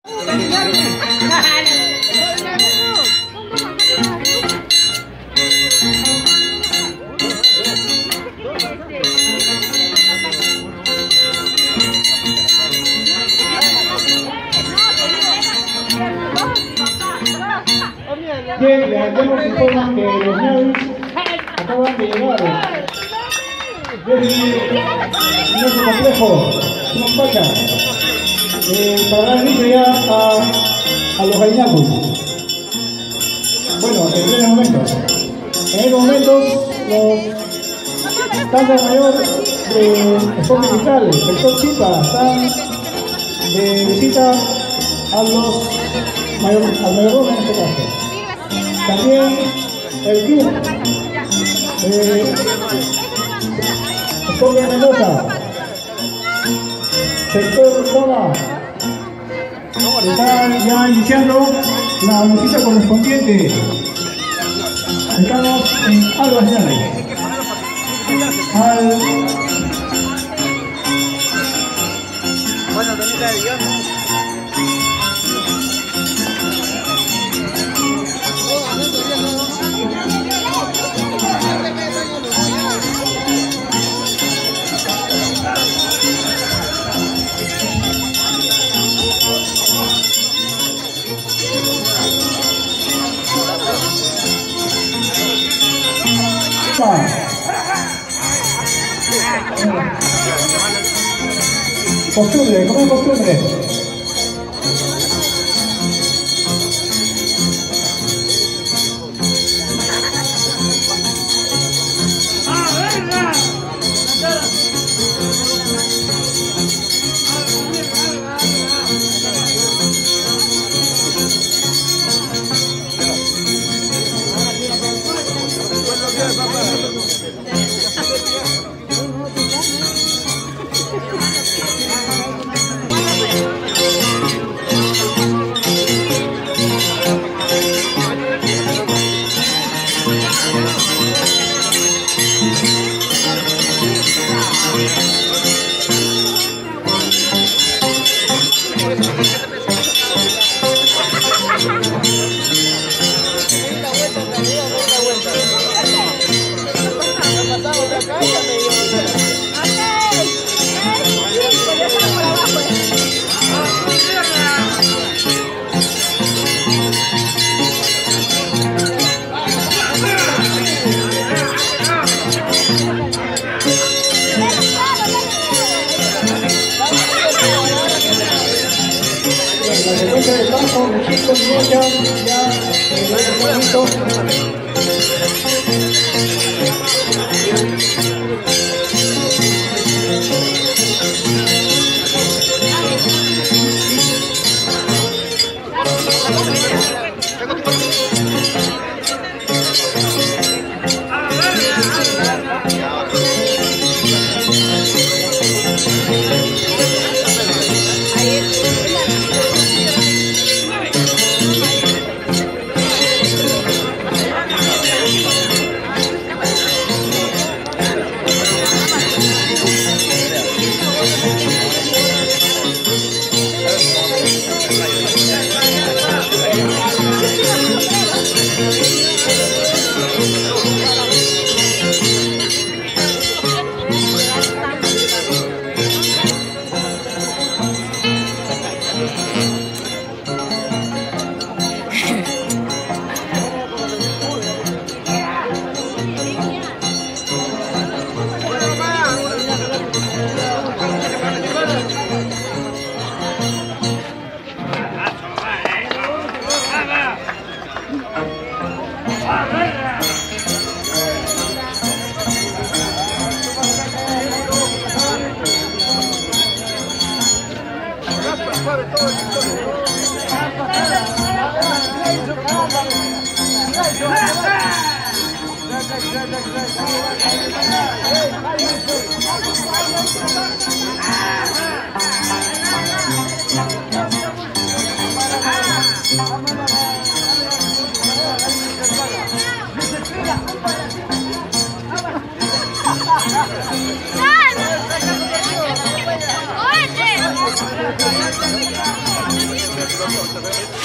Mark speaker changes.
Speaker 1: Bien, les informan que los Navis acaban de llegar desde nuestro complejo Sumampacha para dar inicio ya a los gallinacos. Bueno, en estos momentos los tandas mayor de Sport Digital, sector Chipa, están de visita al mayordomo en este caso. También el club Sport de Mendoza, sector Toma, está ya iniciando la visita correspondiente. Estamos en Alba Señales.
Speaker 2: Bueno, también está el guión.
Speaker 1: Costumbre, como es costumbre. La secuencia del campo, México, ya
Speaker 2: Opo, taga